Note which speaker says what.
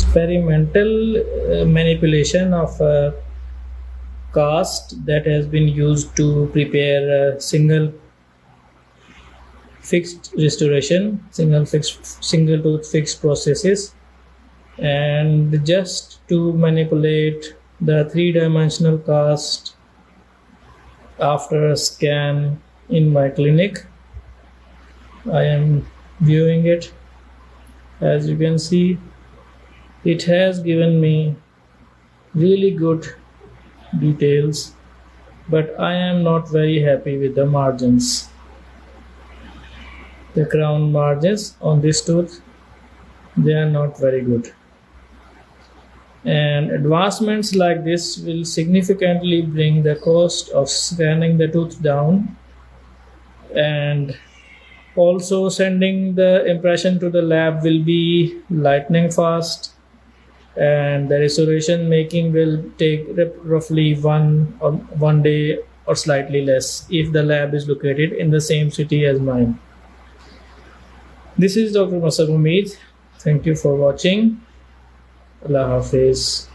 Speaker 1: experimental manipulation of a cast that has been used to prepare single fixed restoration, single tooth fixed processes, and just to manipulate the three-dimensional cast after a scan in my clinic. I am viewing it. As you can see, it has given me really good details, but I am not very happy with the margins. The crown margins on this tooth, they are not very good. And advancements like this will significantly bring the cost of scanning the tooth down, and also sending the impression to the lab will be lightning fast, and the restoration making will take roughly one day or slightly less if the lab is located in the same city as mine. This is Dr. Masab Umeed. Thank you for watching. Allah Hafiz.